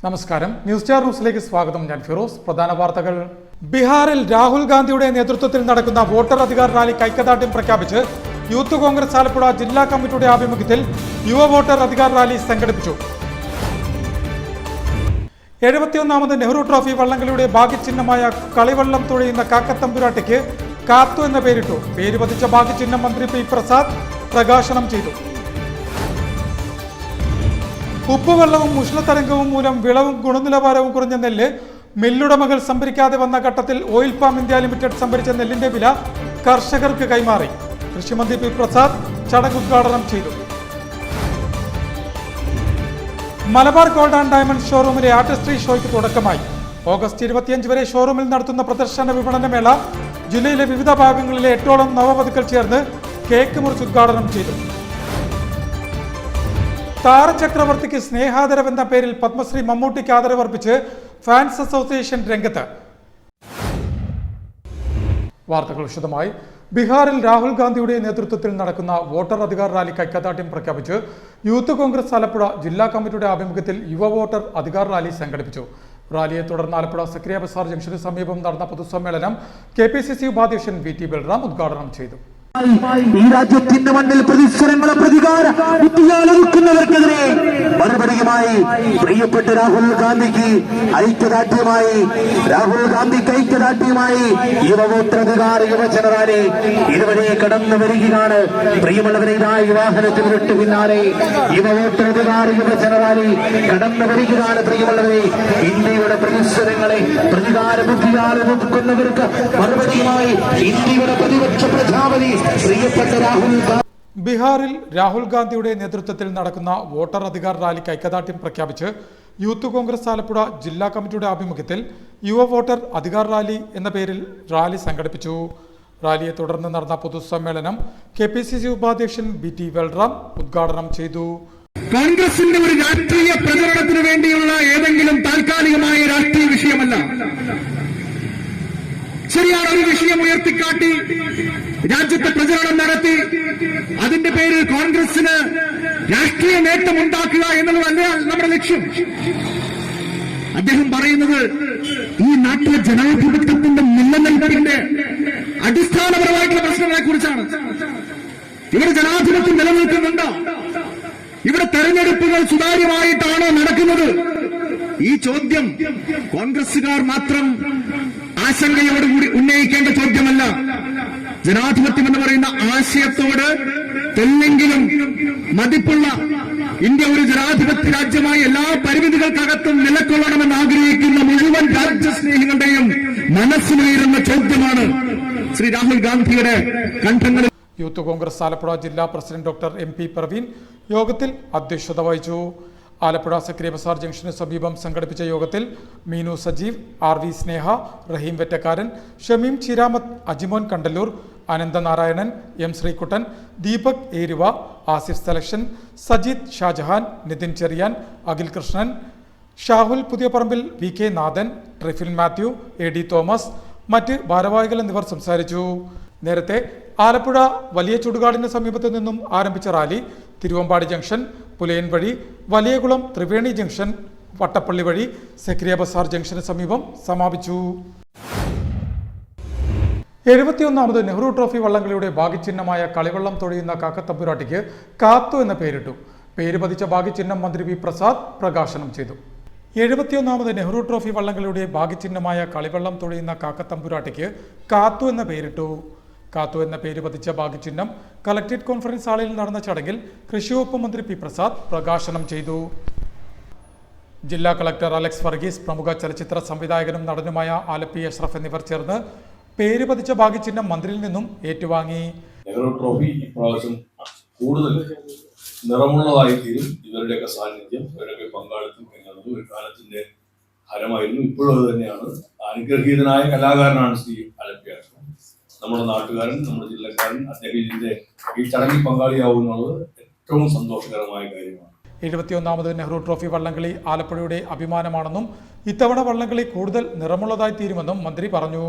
നമസ്കാരം. News star ന്യൂസിലേക്ക് സ്വാഗതം. ഞാൻ ഫിറോസ്. പ്രധാന വാർത്തകൾ. ബീഹാറിൽ രാഹുൽ ഗാന്ധിയുടെ നേതൃത്വത്തിൽ നടക്കുന്ന വോട്ടർ അധികാർ റാലിക്ക് ഐക്യദാർഢ്യം പ്രഖ്യാപിച്ച് യൂത്ത് കോൺഗ്രസ് ആലപ്പുഴ ജില്ലാ കമ്മിറ്റിയുടെ ആഭിമുഖ്യത്തിൽ യുവ വോട്ടർ അധികാർ റാലി സംഘടിപ്പിച്ചു. 71ാമത് നെഹ്റു ട്രോഫി വള്ളംകളിയുടെ ഭാഗ്യചിഹ്നമായ കളിവള്ളം തുഴയുന്ന കാക്കത്തമ്പുരാട്ടിക്ക് കാത്തു എന്ന പേരിട്ടു. പേര് പതിച്ച ഭാഗ്യചിഹ്നം മന്ത്രി പി പ്രസാദ് പ്രകാശനം ചെയ്തു. ഉപ്പുവെള്ളവും ഉഷ്ണതരംഗവും മൂലം വിളവും ഗുണനിലവാരവും കുറഞ്ഞ നെല്ല് മില്ലുടമകൾ സംഭരിക്കാതെ വന്ന ഘട്ടത്തിൽ ഓയിൽ പാം ഇന്ത്യ ലിമിറ്റഡ് സംഭരിച്ച നെല്ലിന്റെ വില കർഷകർക്ക് കൈമാറി. കൃഷിമന്ത്രി പി പ്രസാദ് ചടങ്ങ് ഉദ്ഘാടനം ചെയ്തു. മലബാർ ഗോൾഡ് ആൻഡ് ഡയമണ്ട് ഷോറൂമിലെ ആർട്ടിസ്ട്രി ഷോയ്ക്ക് തുടക്കമായി. ഓഗസ്റ്റ് 25 വരെ ഷോറൂമിൽ നടത്തുന്ന പ്രദർശന വിപണനമേള ജില്ലയിലെ വിവിധ ഭാഗങ്ങളിലെ 8ഓളം നവവധുക്കൾ ചേർന്ന് കേക്ക് മുറിച്ച് ഉദ്ഘാടനം ചെയ്തു. താരചക്രവർത്തിക്ക് സ്നേഹാദരവ് എന്ന പേരിൽ പത്മശ്രീ മമ്മൂട്ടിക്ക് ആദരവർപ്പിച്ച് ഫാൻസ് അസോസിയേഷൻ രംഗത്ത്. വാർത്തകൾ വിശദമായി. ബീഹാറിൽ രാഹുൽ ഗാന്ധിയുടെ നേതൃത്വത്തിൽ നടക്കുന്ന വോട്ടർ അധികാർ റാലിക്ക് ഐക്യദാർഢ്യം പ്രഖ്യാപിച്ച് യൂത്ത് കോൺഗ്രസ് ആലപ്പുഴ ജില്ലാ കമ്മിറ്റിയുടെ ആഭിമുഖ്യത്തിൽ യുവ വോട്ടർ അധികാർ റാലി സംഘടിപ്പിച്ചു. റാലിയെ തുടർന്ന് ആലപ്പുഴ സക്രിയ ബസാർ ജംഗ്ഷന് സമീപം നടന്ന പൊതുസമ്മേളനം KPCC ഉപാധ്യക്ഷൻ VT ബൽറാം ഉദ്ഘാടനം ചെയ്തു. ഈ രാജ്യത്തിന്റെ മണ്ണിൽ പ്രതിസ്വരങ്ങളെ പ്രതികാരമൊതുക്കുന്നവർക്കെതിരെ മറുപടിയുമായി പ്രിയപ്പെട്ട രാഹുൽ ഗാന്ധിക്ക് ഐക്യദാർഢ്യമായി യുവ വോട്ടധികാര യുവജന റാലി ഇതുവരെ കടന്നു വരികയാണ്. പ്രിയമുള്ളവരെ, ഇതായി വാഹനത്തിന് വിട്ടു പിന്നാലെ യുവ വോട്ടധികാര യുവജന റാലി കടന്നു വരികയാണ്. പ്രിയമുള്ളവരെ, ഇന്ത്യയുടെ പ്രതിസ്വരങ്ങളെ പ്രതികാരമൊതുക്കുന്നവർക്ക് മറുപടിയുമായി ഇന്ത്യയുടെ പ്രതിപക്ഷ പ്രജാപതി ബീഹാറിൽ രാഹുൽ ഗാന്ധിയുടെ നേതൃത്വത്തിൽ നടക്കുന്ന വോട്ടർ അധികാർ റാലിക്ക് ഐക്യദാർഢ്യം പ്രഖ്യാപിച്ച് യൂത്ത് കോൺഗ്രസ് ആലപ്പുഴ ജില്ലാ കമ്മിറ്റിയുടെ ആഭിമുഖ്യത്തിൽ യുവ വോട്ടർ അധികാർ റാലി എന്ന പേരിൽ റാലി സംഘടിപ്പിച്ചു. റാലിയെ തുടർന്ന് നടന്ന പൊതുസമ്മേളനം KPCC ഉപാധ്യക്ഷൻ VT ബൽറാം ഉദ്ഘാടനം ചെയ്തു. കോൺഗ്രസിന്റെ ഒരു രാഷ്ട്രീയ പ്രചരണത്തിന് വേണ്ടിയുള്ള ഏതെങ്കിലും താൽക്കാലികമായ രാഷ്ട്രീയ വിഷയമല്ല. ശരിയാണ്, ഒരു വിഷയം ഉയർത്തിക്കാട്ടി രാജ്യത്തെ പ്രചരണം നടത്തി അതിന്റെ പേരിൽ കോൺഗ്രസിന് രാഷ്ട്രീയ നേട്ടമുണ്ടാക്കുക എന്നുള്ളതല്ല നമ്മുടെ ലക്ഷ്യം. അദ്ദേഹം പറയുന്നത് ഈ നാട്ടിലെ ജനാധിപത്യത്തിന്റെ നിലനിൽപ്പിന്റെ അടിസ്ഥാനപരമായിട്ടുള്ള പ്രശ്നങ്ങളെ കുറിച്ചാണ്. ഇവിടെ ജനാധിപത്യം നിലനിൽക്കുന്നുണ്ടോ? ഇവിടെ തെരഞ്ഞെടുപ്പുകൾ സുതാര്യമായിട്ടാണോ നടക്കുന്നത്? ഈ ചോദ്യം കോൺഗ്രസുകാർ മാത്രം ആശങ്കയോടുകൂടി ഉന്നയിക്കേണ്ട ചോദ്യമല്ല. ജനാധിപത്യം എന്ന് പറയുന്ന ആശയത്തോട് തെല്ലെങ്കിലും മതിപ്പുള്ള ഇന്ത്യ ഒരു ജനാധിപത്യ രാജ്യമായി എല്ലാ പരിമിതികൾക്കകത്തും നിലകൊള്ളണമെന്ന് ആഗ്രഹിക്കുന്ന മുഴുവൻ രാജ്യസ്നേഹികളുടെയും മനസ്സിലുയരുന്ന ചോദ്യമാണ് ശ്രീ രാഹുൽ ഗാന്ധിയുടെ കണ്ഠങ്ങളിൽ. യൂത്ത് കോൺഗ്രസ് ആലപ്പുഴ ജില്ലാ പ്രസിഡന്റ് ഡോക്ടർ MP പ്രവീൺ യോഗത്തിൽ അധ്യക്ഷത വഹിച്ചു. ആലപ്പുഴ സക്രിയ ബസാർ ജംഗ്ഷന് സമീപം സംഘടിപ്പിച്ച യോഗത്തിൽ Meenu Sajeev, RV Sneha, Raheem Vettakkaran, Shameem Chiramath, Ajimon Kandallur, Ananthanarayanan, M Sreekuttan, Deepak Eruva, Asif selection, Sajeed Shahjahan, Nithin Cherian, Akhil Krishnan, Shahul Puthiyaparambil, VK Nathan, ട്രിഫിൽ Mathew, AD Thomas, മറ്റ് ഭാരവാഹികൾ എന്നിവർ സംസാരിച്ചു. നേരത്തെ ആലപ്പുഴ വലിയ ചുടുകാടിന് സമീപത്തു നിന്നും ആരംഭിച്ച റാലി തിരുവമ്പാടി ജംഗ്ഷൻ, പുലയൻ വഴി, വലിയകുളം ത്രിവേണി ജംഗ്ഷൻ, വട്ടപ്പള്ളി വഴി സക്രിയ ബസാർ ജംഗ്ഷന് സമീപം സമാപിച്ചു. 71ാമത് നെഹ്റു ട്രോഫി വള്ളംകളിയുടെ ഭാഗ്യചിഹ്നമായ കളിവള്ളം തുഴയുന്ന കാക്കത്തമ്പുരാട്ടിക്ക് കാത്തു എന്ന പേരിട്ടു. പേര് പതിച്ച ഭാഗ്യചിഹ്നം മന്ത്രി പി പ്രസാദ് പ്രകാശനം ചെയ്തു. 71ാമത് നെഹ്റു ട്രോഫി വള്ളംകളിയുടെ ഭാഗ്യചിഹ്നമായ കളിവള്ളം തുഴയുന്ന കാക്കത്തമ്പുരാട്ടിക്ക് കാത്തു എന്ന പേരിട്ടു. കാത്തു എന്ന പേര് പതിച്ച ഭാഗ്യചിഹ്നം കളക്ടറേറ്റ് കോൺഫറൻസ് ഹാളിൽ നടന്ന ചടങ്ങിൽ കൃഷിവകുപ്പ് മന്ത്രി പി പ്രസാദ് പ്രകാശനം ചെയ്തു. ജില്ലാ കളക്ടർ അലക്സ് വർഗീസ്, പ്രമുഖ ചലച്ചിത്ര സംവിധായകനും നടനുമായ ആലപ്പി അഷ്റഫ് എന്നിവർ ചേർന്ന് പേര് പതിച്ച ഭാഗ്യചിഹ്നം മന്ത്രിയിൽ നിന്നും ഏറ്റുവാങ്ങി. നെഹ്റു ട്രോഫി ഇപ്രാവശ്യം കൂടുതൽ നിറമുള്ളതായി തീരും. ഇവരുടെയൊക്കെ സാന്നിധ്യം, ഇവരുടെയൊക്കെ പങ്കാളിത്തം എന്നുള്ളത് ഒരു കാലത്തിന്റെ ഹരമായിരുന്നു. ഇപ്പോഴും അത് തന്നെയാണ്. അനുഗ്രഹീതനായ കലാകാരനാണ് ശ്രീ ആലപ്പി അഷ്റഫ്. നമ്മുടെ നാട്ടുകാരൻ, നമ്മുടെ ജില്ലക്കാരൻ, അദ്ദേഹം ഇതിന്റെ ഈ ചടങ്ങിൽ പങ്കാളിയാവുന്നത് ഏറ്റവും സന്തോഷകരമായ കാര്യമാണ്. 71ാമത് നെഹ്റു ട്രോഫി വള്ളംകളി ആലപ്പുഴയുടെ അഭിമാനമാണെന്നും ഇത്തവണ വള്ളംകളി കൂടുതൽ നിറമുള്ളതായി തീരുമെന്നും മന്ത്രി പറഞ്ഞു.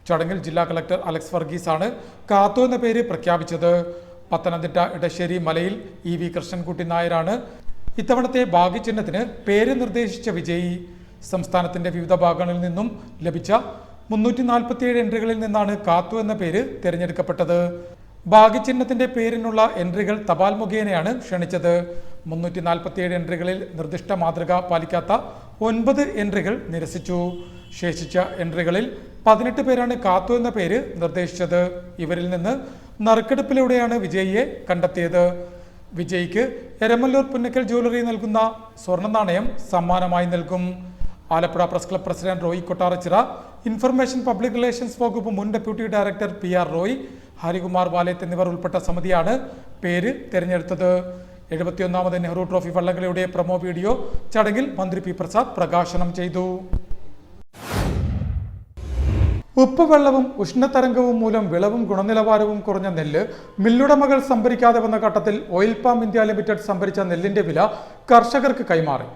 ചടങ്ങിൽ ജില്ലാ കളക്ടർ അലക്സ് വർഗീസ് ആണ് കാത്തു എന്ന പേര് പ്രഖ്യാപിച്ചത്. പത്തനംതിട്ട ഇടശ്ശേരി മലയിൽ EV കൃഷ്ണൻകുട്ടി നായരാണ് ഇത്തവണത്തെ ഭാഗ്യചിഹ്നത്തിന് പേര് നിർദ്ദേശിച്ച വിജയി. സംസ്ഥാനത്തിന്റെ വിവിധ ഭാഗങ്ങളിൽ നിന്നും ലഭിച്ച 347 എൻട്രികളിൽ നിന്നാണ് കാത്തു എന്ന പേര് തിരഞ്ഞെടുക്കപ്പെട്ടത്. ഭാഗ്യചിഹ്നത്തിന്റെ പേരിനുള്ള എൻട്രികൾ തപാൽ മുഖേനയാണ് ക്ഷണിച്ചത്. 347 എൻട്രികളിൽ നിർദ്ദിഷ്ട മാതൃക പാലിക്കാത്ത 9 എൻട്രികൾ നിരസിച്ചു. ശേഷിച്ച എൻട്രികളിൽ 18 പേരാണ് കാത്തു എന്ന പേര് നിർദ്ദേശിച്ചത്. ഇവരിൽ നിന്ന് നറുക്കെടുപ്പിലൂടെയാണ് വിജയിയെ കണ്ടെത്തിയത്. വിജയിക്ക് എരമല്ലൂർ പുന്നക്കൽ ജ്വല്ലറി നൽകുന്ന സ്വർണ്ണ നാണയം സമ്മാനമായി നൽകും. Alappuzha press club president Roy Kottarachira, information public relations വകുപ്പ് മുൻ deputy director PR Roy, Harikumar Valeth എന്നിവർ ഉൾപ്പെട്ട സമിതിയാണ് പേര് തിരഞ്ഞെടുത്തത്. 71ാമത് നെഹ്റു ട്രോഫി വള്ളംകളിയുടെ പ്രൊമോ വീഡിയോ ചടങ്ങിൽ മന്ത്രി P പ്രസാദ് പ്രകാശനം ചെയ്തു. ഉപ്പുവെള്ളവും ഉഷ്ണതരംഗവും മൂലം വിളവും ഗുണനിലവാരവും കുറഞ്ഞ നെല്ല് മില്ലുടമകൾ സംഭരിക്കാതെ വന്ന ഘട്ടത്തിൽ ഓയിൽ പാം ഇന്ത്യ ലിമിറ്റഡ് സംഭരിച്ച നെല്ലിന്റെ വില കർഷകർക്ക് കൈമാറി.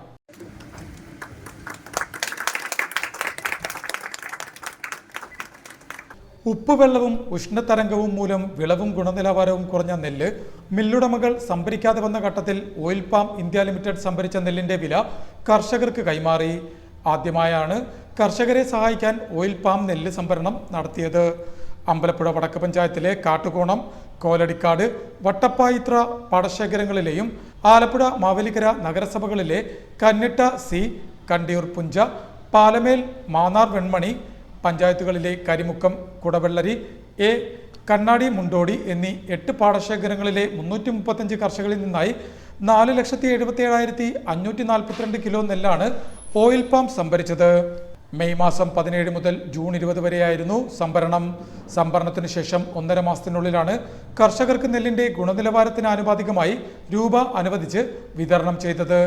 ഉപ്പുവെള്ളവും ഉഷ്ണതരംഗവും മൂലം വിളവും ഗുണനിലവാരവും കുറഞ്ഞ നെല്ല് മില്ലുടമകൾ സംഭരിക്കാതെ വന്ന ഘട്ടത്തിൽ ഓയിൽ പാം ഇന്ത്യ ലിമിറ്റഡ് സംഭരിച്ച നെല്ലിന്റെ വില കർഷകർക്ക് കൈമാറി. ആദ്യമായാണ് കർഷകരെ സഹായിക്കാൻ ഓയിൽ പാം നെല്ല് സംഭരണം നടത്തിയത്. അമ്പലപ്പുഴ വടക്ക് പഞ്ചായത്തിലെ കാട്ടുകോണം, കോലടിക്കാട്, വട്ടപ്പായിത്ര പാടശേഖരങ്ങളിലെയും ആലപ്പുഴ മാവേലിക്കര നഗരസഭകളിലെ കന്നിട്ട C, കണ്ടിയൂർ പുഞ്ച, പാലമേൽ, മാന്നാർ വെൺമണി പഞ്ചായത്തുകളിലെ കരിമുക്കം, കുടവെള്ളരി A, കണ്ണാടി, മുണ്ടോടി എന്നീ 8 പാടശേഖരങ്ങളിലെ 335 കർഷകരിൽ നിന്നായി 4,77,542 കിലോ നെല്ലാണ് ഓയിൽ പാം സംഭരിച്ചത്. മെയ് മാസം 17 മുതൽ ജൂൺ 20 വരെയായിരുന്നു സംഭരണം. സംഭരണത്തിന് ശേഷം 1.5 മാസത്തിനുള്ളിലാണ് കർഷകർക്ക് നെല്ലിന്റെ ഗുണനിലവാരത്തിന് ആനുപാതികമായി രൂപ അനുവദിച്ച് വിതരണം ചെയ്തത്.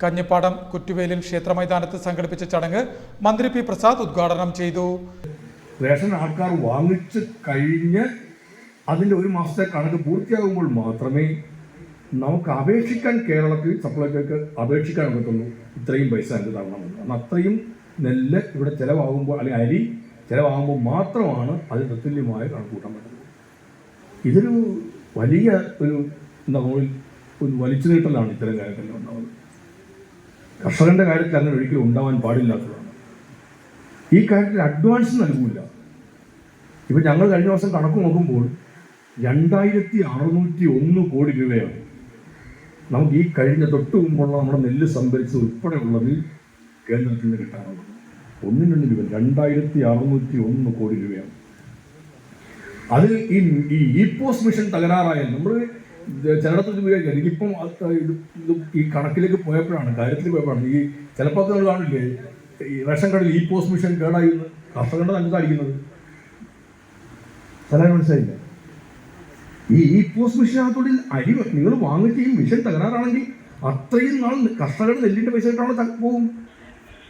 കഞ്ഞിപ്പാടം കുറ്റുവേലിൽ ക്ഷേത്ര മൈതാനത്ത് സംഘടിപ്പിച്ച ചടങ്ങ് മന്ത്രി P പ്രസാദ് ഉദ്ഘാടനം ചെയ്തു. റേഷൻ ആൾക്കാർ വാങ്ങിച്ച് കഴിഞ്ഞ് അതിൻ്റെ 1 മാസത്തെ കണക്ക് പൂർത്തിയാകുമ്പോൾ മാത്രമേ നമുക്ക് അപേക്ഷിക്കാൻ, കേരളത്തിൽ സപ്ലൈകോയ്ക്ക് അപേക്ഷിക്കാൻ പറ്റുള്ളൂ. ഇത്രയും പൈസ എന്ത് തരണമെന്ന്. അന്ന് അത്രയും നെല്ല് ഇവിടെ ചിലവാകുമ്പോൾ, അല്ലെങ്കിൽ അരി ചിലവാകുമ്പോൾ മാത്രമാണ് അത് തത്തുല്യമായ കണക്ക് കൂട്ടാൻ പറ്റുന്നത്. ഇതൊരു വലിയ ഒരു വലിച്ചു നീട്ടലാണ് ഇത്തരം കാര്യത്തിൽ ഉണ്ടാവുന്നത്. കർഷകന്റെ കാര്യത്തിൽ അങ്ങനെ ഒരിക്കലും ഉണ്ടാവാൻ പാടില്ലാത്തതാണ്. ഈ കാര്യത്തിൽ അഡ്വാൻസ് നൽകില്ല. ഇപ്പം ഞങ്ങൾ കഴിഞ്ഞ ദിവസം കണക്ക് നോക്കുമ്പോൾ 2601 കോടി രൂപയാണ് നമുക്ക് ഈ കഴിഞ്ഞ തൊട്ട് മുമ്പുള്ള നമ്മുടെ നെല്ല് സംഭരിച്ചത് ഉൾപ്പെടെയുള്ളത് കേന്ദ്രത്തിൽ നിന്ന് കിട്ടാനുള്ളത്. 1 രൂപ 2601 കോടി രൂപയാണ്. അത് ഈ പോസ്റ്റ് മിഷൻ തകരാറായാൽ നമ്മൾ ചിലയിടത്ത് ഉപയോഗിക്കാം. എനിക്കിപ്പം ഈ കണക്കിലേക്ക് പോയപ്പോഴാണ്, കാര്യത്തിൽ പോയപ്പോഴാണ് ഈ ചിലപ്പോൾ നമ്മൾ കാണില്ലേ ഈ റേഷൻ കടയിൽ ഈ പോസ്റ്റ് മിഷൻ കേടായി കർഷകരുടെ തഞ്ചായിരിക്കുന്നത്. ചില മനസ്സിലായില്ല. ഈ പോസ്റ്റ് മിഷനകത്തോടെ അരി നിങ്ങൾ വാങ്ങിച്ച് ഈ മിഷൻ തകരാറാണെങ്കിൽ അത്രയും നാൾ കർഷകരുടെ നെല്ലിൻ്റെ പൈസ കിട്ടാനുള്ള പോകും.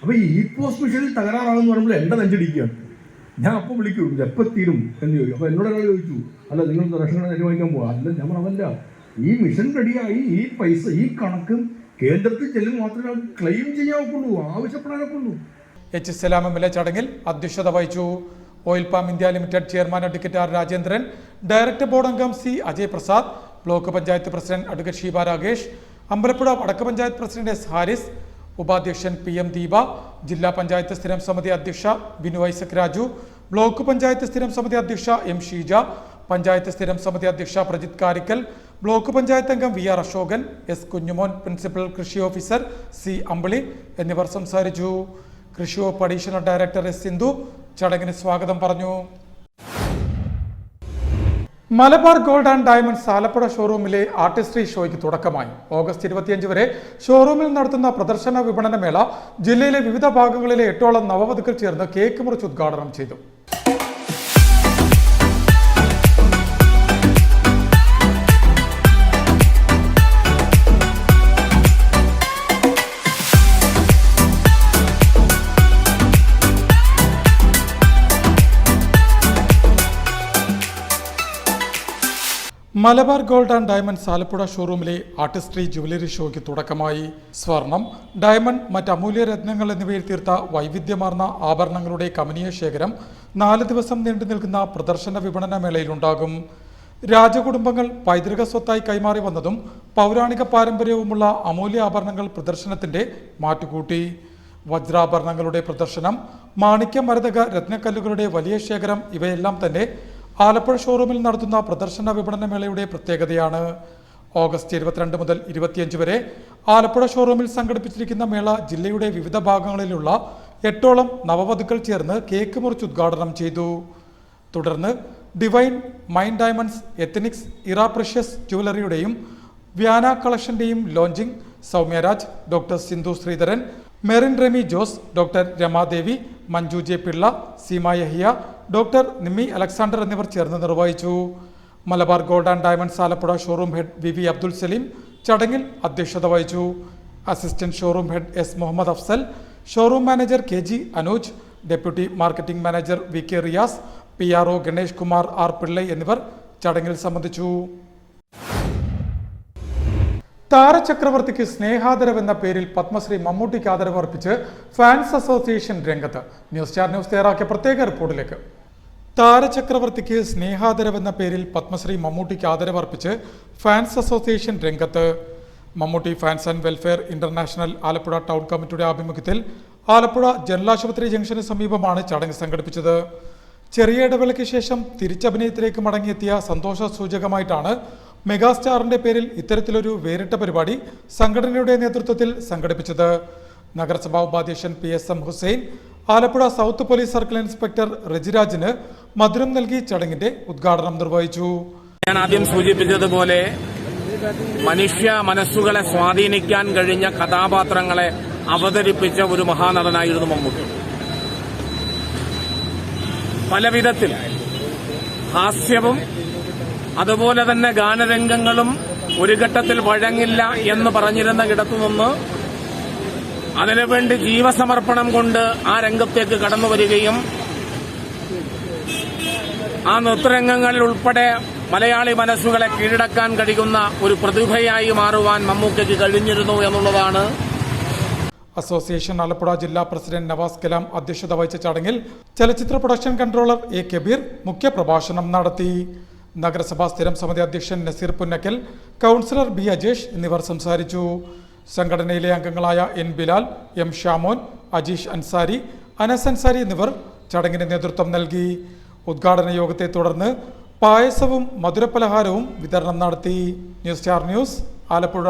അപ്പോൾ ഈ പോസ്റ്റ് മിഷനിൽ തകരാറാണെന്ന് പറയുമ്പോൾ എൻ്റെ നെഞ്ചടിക്കുകയാണ്. ഞാൻ അപ്പോൾ വിളിക്കും, ഇത് എപ്പോൾ തീരും എന്ന് ചോദിക്കും. അപ്പോൾ എന്നോട് ഒരാൾ ചോദിച്ചു, അല്ല നിങ്ങൾ റേഷൻ കട നെല്ല് വാങ്ങിക്കാൻ പോകാം. അല്ല, ഞാൻ പറഞ്ഞല്ല, ഈ മിഷൻ റെഡിയായി ഈ പൈസ ഈ കണക്കും കേന്ദ്രത്തിൽ ചെല്ലും മാത്രമേ ക്ലെയിം ചെയ്യാനൊക്കുള്ളൂ, ആവശ്യപ്പെടാനൊക്കുള്ളൂ. H. സലാം MLA ചടങ്ങിൽ അധ്യക്ഷത വഹിച്ചു. Oil palm India limited chairman advocate R. Rajendran, director board അംഗം C. Ajay Prasad, block panchayat president advocate Sheeba Rakesh, Ambalappuzha വടക്ക് പഞ്ചായത്ത് പ്രസിഡന്റ് S. ഹാരിസ്, ഉപാധ്യക്ഷൻ PM ദീപ, ജില്ലാ പഞ്ചായത്ത് സ്ഥിരം സമിതി അധ്യക്ഷ ബിനു ഐസക് രാജു, ബ്ലോക്ക് പഞ്ചായത്ത് സ്ഥിരം സമിതി അധ്യക്ഷ M. ഷീജ, പഞ്ചായത്ത് സ്ഥിരം സമിതി അധ്യക്ഷ പ്രജിത് കാരിക്കൽ, ബ്ലോക്ക് പഞ്ചായത്ത് അംഗം VR. Ashokan, S. Kunjumon, principal കൃഷി ഓഫീസർ C. അമ്പിളി എന്നിവർ സംസാരിച്ചു. കൃഷി വകുപ്പ് അഡീഷണൽ ഡയറക്ടർ S. സിന്ധു ചടങ്ങിന് സ്വാഗതം പറഞ്ഞു. Malabar gold and diamonds Alappuzha ഷോറൂമിലെ ആർട്ടിസ്ട്രി ഷോയ്ക്ക് തുടക്കമായി. ഓഗസ്റ്റ് 25 വരെ ഷോറൂമിൽ നടത്തുന്ന പ്രദർശന വിപണന മേള ജില്ലയിലെ വിവിധ ഭാഗങ്ങളിലെ 8ഓളം നവവധുക്കൾ ചേർന്ന് കേക്ക് മുറിച്ച് ഉദ്ഘാടനം ചെയ്തു. Malabar gold and diamonds Alappuzha ഷോറൂമിലെ ആർട്ടിസ്ട്രി ജുവലറി ഷോയ്ക്ക് തുടക്കമായി. സ്വർണം, ഡയമണ്ട്, മറ്റ് അമൂല്യ രത്നങ്ങൾ എന്നിവയിൽ തീർത്ത വൈവിധ്യമാർന്ന ആഭരണങ്ങളുടെ കമനീയ ശേഖരം 4 ദിവസം നീണ്ടു നിൽക്കുന്ന പ്രദർശന വിപണന മേളയിലുണ്ടാകും. രാജകുടുംബങ്ങൾ പൈതൃക സ്വത്തായി കൈമാറി വന്നതും പൗരാണിക പാരമ്പര്യവുമുള്ള അമൂല്യ ആഭരണങ്ങൾ പ്രദർശനത്തിന്റെ മാറ്റുകൂട്ടി. വജ്രാഭരണങ്ങളുടെ പ്രദർശനം, മാണിക്യ മരതക രത്നക്കല്ലുകളുടെ വലിയ ശേഖരം ഇവയെല്ലാം തന്നെ ആലപ്പുഴ ഷോറൂമിൽ നടത്തുന്ന പ്രദർശന വിപണന മേളയുടെ പ്രത്യേകതയാണ്. ഓഗസ്റ്റ് 22 മുതൽ 25 വരെ ആലപ്പുഴ ഷോറൂമിൽ സംഘടിപ്പിച്ചിരിക്കുന്ന മേള ജില്ലയുടെ വിവിധ ഭാഗങ്ങളിലുള്ള 8ഓളം നവവധുക്കൾ ചേർന്ന് കേക്ക് മുറിച്ച് ഉദ്ഘാടനം ചെയ്തു. തുടർന്ന് divine mind Diamonds Ethnix Era precious ജ്വല്ലറിയുടെയും വ്യാന കളക്ഷന്റെയും launching Soumyaraj, doctor Sindhu Sreedharan, Merin Remi Jose, doctor Ramadevi, Manju J Pillai, Seema Yahiya, doctor Nimmi Alexander എന്നിവർ ചേർന്ന് നിർവഹിച്ചു. Malabar gold and diamonds Alappuzha showroom head V Abdul Saleem ചടങ്ങിൽ അധ്യക്ഷത വഹിച്ചു. Assistant showroom head S Muhammad Afsal, showroom manager KG Anuj, deputy marketing manager VK Riyas, PRO Ganesh Kumar R Pillai എന്നിവർ ചടങ്ങിൽ സംബന്ധിച്ചു. താരചക്രവർത്തിക്ക് സ്നേഹാദരവ് എന്ന പേരിൽ പത്മശ്രീ മമ്മൂട്ടിക്ക് ആദരവ് അർപ്പിച്ച് ഫാൻസ് അസോസിയേഷൻ രംഗത്ത്. ന്യൂസ് സ്റ്റാർ ന്യൂസ് തയ്യാറാക്കിയ പ്രത്യേക റിപ്പോർട്ടിലേക്ക്. താരചക്രവർത്തിക്ക് സ്നേഹാദരവ് എന്ന പേരിൽ പത്മശ്രീ മമ്മൂട്ടിക്ക് ആദരവ് അർപ്പിച്ച് ഫാൻസ് അസോസിയേഷൻ രംഗത്ത്. Mammootty fans and welfare international Alappuzha town കമ്മിറ്റിയുടെ ആഭിമുഖ്യത്തിൽ ആലപ്പുഴ ജനറൽ ആശുപത്രി ജംഗ്ഷന് സമീപമാണ് ചടങ്ങ് സംഘടിപ്പിച്ചത്. ചെറിയ ഇടവേളയ്ക്ക് ശേഷം തിരിച്ചഭിനയത്തിലേക്ക് മടങ്ങിയെത്തിയ സന്തോഷ സൂചകമായിട്ടാണ് മെഗാസ്റ്റാറിന്റെ പേരിൽ ഇത്തരത്തിലൊരു വേറിട്ട പരിപാടി സംഘടനയുടെ നേതൃത്വത്തിൽ സംഘടിപ്പിച്ചത്. നഗരസഭാ ഉപാധ്യക്ഷൻ PSM Hussain, Alappuzha south police circle inspector റജിരാജിന് മധുരം നൽകി ചടങ്ങിന്റെ ഉദ്ഘാടനം നിർവഹിച്ചു. ഞാൻ ആദ്യം സൂചിപ്പിച്ചതുപോലെ മനുഷ്യ മനസ്സുകളെ സ്വാധീനിക്കാൻ കഴിഞ്ഞ കഥാപാത്രങ്ങളെ അവതരിപ്പിച്ച ഒരു മഹാനടനായിരുന്നു മമ്മൂട്ടി. പലവിധത്തിൽ ഹാസ്യവും അതുപോലെ തന്നെ ഗാനരംഗങ്ങളും ഒരു ഘട്ടത്തിൽ വഴങ്ങില്ല എന്ന് പറഞ്ഞിരുന്ന ഇടത്തുനിന്ന് അതിനുവേണ്ടി ജീവസമർപ്പണം കൊണ്ട് ആ രംഗത്തേക്ക് കടന്നു വരികയും ആ നൃത്തരംഗങ്ങളിൽ ഉൾപ്പെടെ മലയാളി മനസ്സുകളെ കീഴടക്കാൻ കഴിയുന്ന ഒരു പ്രതിഭയായി മാറുവാൻ മമ്മൂക്കയ്ക്ക് കഴിഞ്ഞിരുന്നു എന്നുള്ളതാണ്. അസോസിയേഷൻ ആലപ്പുഴ ജില്ലാ പ്രസിഡന്റ് നവാസ് കലാം അധ്യക്ഷത വഹിച്ച ചടങ്ങിൽ ചലച്ചിത്ര പ്രൊഡക്ഷൻ കൺട്രോളർ A കബീർ മുഖ്യപ്രഭാഷണം നടത്തി. നഗരസഭാ സ്ഥിരം സമിതി അധ്യക്ഷൻ നസീർ പുന്നക്കൽ, കൌൺസിലർ B അജേഷ് എന്നിവർ സംസാരിച്ചു. സംഘടനയിലെ അംഗങ്ങളായ N ബിലാൽ, M ഷാമോൻ, അജീഷ് അൻസാരി, അനസ് അൻസാരി എന്നിവർ ചടങ്ങിന് നേതൃത്വം നൽകി. ഉദ്ഘാടന യോഗത്തെ തുടർന്ന് പായസവും മധുരപലഹാരവും വിതരണം നടത്തി. News star news Alappuzha.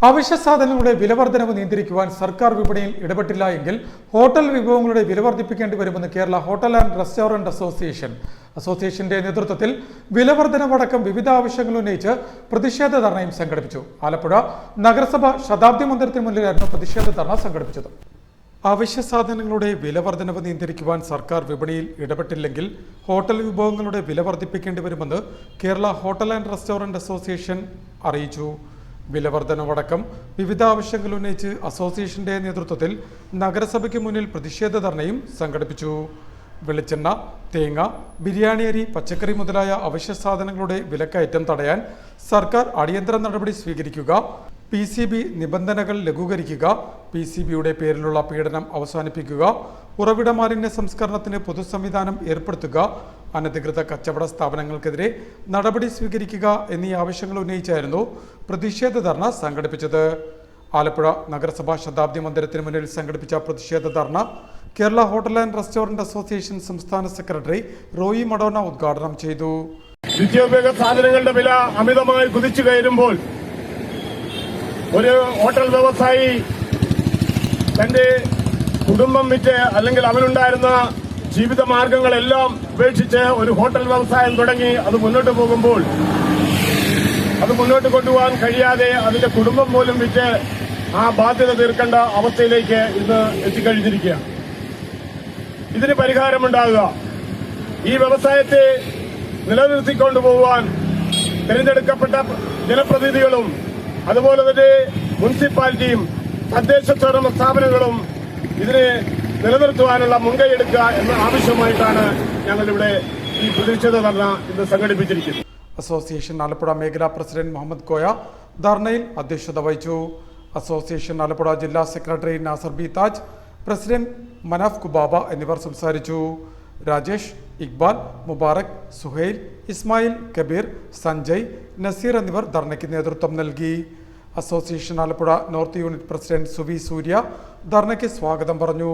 അവശ്യ സാധനങ്ങളുടെ വിലവർദ്ധനവ് നിയന്ത്രിക്കുവാൻ സർക്കാർ വിപണിയിൽ ഇടപെട്ടില്ല എങ്കിൽ ഹോട്ടൽ വിഭവങ്ങളുടെ വില വർദ്ധിപ്പിക്കേണ്ടി വരുമെന്ന് Kerala hotel and restaurant association. അസോസിയേഷന്റെ നേതൃത്വത്തിൽ വിലവർദ്ധനവടക്കം വിവിധ ആവശ്യങ്ങൾ ഉന്നയിച്ച് പ്രതിഷേധ ധർണയും സംഘടിപ്പിച്ചു. ആലപ്പുഴ നഗരസഭ ശതാബ്ദി മന്ദിരത്തിന് മുന്നിലായിരുന്നു പ്രതിഷേധ ധർണ സംഘടിപ്പിച്ചത്. അവശ്യ സാധനങ്ങളുടെ വിലവർദ്ധനവ് നിയന്ത്രിക്കുവാൻ സർക്കാർ വിപണിയിൽ ഇടപെട്ടില്ലെങ്കിൽ ഹോട്ടൽ വിഭവങ്ങളുടെ വില വർദ്ധിപ്പിക്കേണ്ടി വരുമെന്ന് Kerala hotel and restaurant association അറിയിച്ചു. വിലവർദ്ധനവടക്കം വിവിധ ആവശ്യങ്ങൾ ഉന്നയിച്ച് അസോസിയേഷന്റെ നേതൃത്വത്തിൽ നഗരസഭയ്ക്ക് മുന്നിൽ പ്രതിഷേധ ധർണയും സംഘടിപ്പിച്ചു. വെളിച്ചെണ്ണ, തേങ്ങ, ബിരിയാണി അരി, പച്ചക്കറി മുതലായ അവശ്യ സാധനങ്ങളുടെ വിലക്കയറ്റം തടയാൻ സർക്കാർ അടിയന്തര നടപടി സ്വീകരിക്കുക, PCB നിബന്ധനകൾ ലഘൂകരിക്കുക, PCBയുടെ പേരിലുള്ള പീഡനം അവസാനിപ്പിക്കുക, ഉറവിട മാലിന്യ സംസ്കരണത്തിന് പൊതുസംവിധാനം ഏർപ്പെടുത്തുക, അനധികൃത കച്ചവട സ്ഥാപനങ്ങൾക്കെതിരെ നടപടി സ്വീകരിക്കുക എന്നീ ആവശ്യങ്ങൾ ഉന്നയിച്ചായിരുന്നു പ്രതിഷേധ ധർണ സംഘടിപ്പിച്ചത്. ആലപ്പുഴ നഗരസഭാ ശതാബ്ദി മന്ദിരത്തിന് മുന്നിൽ സംഘടിപ്പിച്ച പ്രതിഷേധ dharna Kerala hotel and restaurant association സംസ്ഥാന സെക്രട്ടറി റോയി മഡോണ ഉദ്ഘാടനം ചെയ്തു. നിത്യോപയോഗ സാധനങ്ങളുടെ വില അമിതമായി കുതിച്ചു കയറുമ്പോൾ ഒരു ഹോട്ടൽ വ്യവസായി തന്റെ കുടുംബം വിറ്റ് അല്ലെങ്കിൽ അവനുണ്ടായിരുന്ന ജീവിത മാർഗങ്ങളെല്ലാം ഉപേക്ഷിച്ച് ഒരു ഹോട്ടൽ വ്യവസായം തുടങ്ങി അത് മുന്നോട്ട് പോകുമ്പോൾ അത് മുന്നോട്ട് കൊണ്ടുപോകാൻ കഴിയാതെ അതിന്റെ കുടുംബം പോലും വിറ്റ് ആ ബാധ്യത തീർക്കേണ്ട അവസ്ഥയിലേക്ക് ഇന്ന് എത്തിക്കഴിഞ്ഞിരിക്കുകയാണ്. ഇതിന് പരിഹാരമുണ്ടാകുക ഈ വ്യവസായത്തെ നിലനിർത്തിക്കൊണ്ടുപോകാൻ തിരഞ്ഞെടുക്കപ്പെട്ട ജനപ്രതിനിധികളും അതുപോലെ തന്നെ മുനിസിപ്പാലിറ്റിയും തദ്ദേശ സ്വയംഭരണ സ്ഥാപനങ്ങളും ഇതിനെ നിലനിർത്തുവാനുള്ള മുൻകൈയെടുക്കുക എന്ന ആവശ്യമായിട്ടാണ് ഞങ്ങളിവിടെ ഈ പ്രതിഷേധ ധർണ ഇന്ന് സംഘടിപ്പിച്ചിരിക്കുന്നത്. അസോസിയേഷൻ ആലപ്പുഴ മേഖലാ പ്രസിഡന്റ് മുഹമ്മദ് കോയ ധർണയിൽ അധ്യക്ഷത വഹിച്ചു. അസോസിയേഷൻ ആലപ്പുഴ ജില്ലാ secretary Nasar B Taj, president Manaf Kubaba എന്നിവർ സംസാരിച്ചു. രാജേഷ്, ഇക്ബാൽ, മുബാറക്, സുഹൈൽ, ഇസ്മായിൽ, കബീർ, സഞ്ജയ്, നസീർ എന്നിവർ ധർണയ്ക്ക് നേതൃത്വം നൽകി. Association Alappuzha north unit president Suvi Surya ധർണയ്ക്ക് സ്വാഗതം പറഞ്ഞു.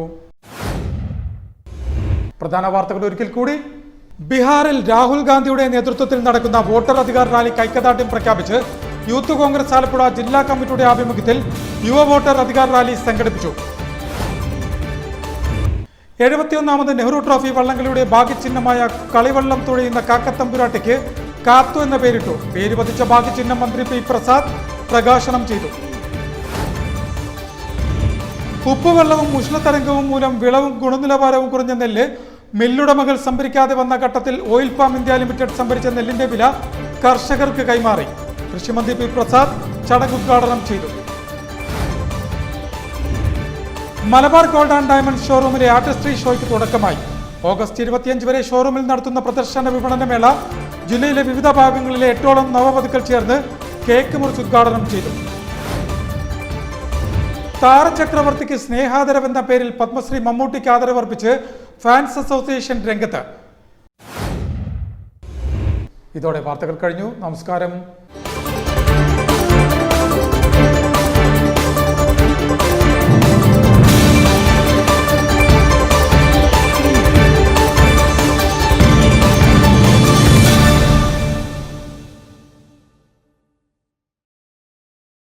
പ്രധാന വാർത്തകൾ ഒരിക്കൽ കൂടി. ബീഹാറിൽ രാഹുൽ ഗാന്ധിയുടെ നേതൃത്വത്തിൽ നടക്കുന്ന വോട്ടർ അധികാർ റാലിക്ക് ഐക്യദാർഢ്യം പ്രഖ്യാപിച്ച് യൂത്ത് കോൺഗ്രസ് ആലപ്പുഴ ജില്ലാ കമ്മിറ്റിയുടെ ആഭിമുഖ്യത്തിൽ യുവ വോട്ടർ അധികാർ റാലി സംഘടിപ്പിച്ചു. 71ാമത് നെഹ്റു ട്രോഫി വള്ളംകളിയുടെ ഭാഗ്യചിഹ്നമായ കളിവള്ളം തുഴയുന്ന കാക്കത്തമ്പുരാട്ടിക്ക് കാത്തു എന്ന പേരിട്ടു. പേര് പതിച്ച ഭാഗ്യചിഹ്നം മന്ത്രി പി പ്രസാദ് പ്രകാശനം ചെയ്തു. ഉപ്പുവെള്ളവും ഉഷ്ണതരംഗവും മൂലം വിളവും ഗുണനിലവാരവും കുറഞ്ഞ നെല്ല് മില്ലുടമകൾ സംഭരിക്കാതെ വന്ന ഘട്ടത്തിൽ ഓയിൽ പാം ഇന്ത്യ ലിമിറ്റഡ് സംഭരിച്ച നെല്ലിന്റെ വില കർഷകർക്ക് കൈമാറി. കൃഷിമന്ത്രി പി പ്രസാദ് ചടങ്ങ് ഉദ്ഘാടനം ചെയ്തു. മലബാർ ഗോൾഡ് ആൻഡ് ഡയമണ്ട് ഷോറൂമിലെ ആർട്ടിസ്ട്രി ഷോയ്ക്ക് തുടക്കമായി. ഓഗസ്റ്റ് 25 വരെ ഷോറൂമിൽ നടത്തുന്ന പ്രദർശന വിപണനമേള ജില്ലയിലെ വിവിധ ഭാഗങ്ങളിലെ 8ഓളം നവവധുക്കൾ ചേർന്ന് കേക്ക് മുറിച്ച് ഉദ്ഘാടനം ചെയ്തു. താരചക്രവർത്തിക്ക് സ്നേഹാദരവ് എന്ന പേരിൽ പത്മശ്രീ മമ്മൂട്ടിക്ക് ആദരവർപ്പിച്ച് ഫാൻസ് അസോസിയേഷൻ രംഗത്ത്. ഇതോടെ വാർത്തകൾ കഴിഞ്ഞു. നമസ്കാരം.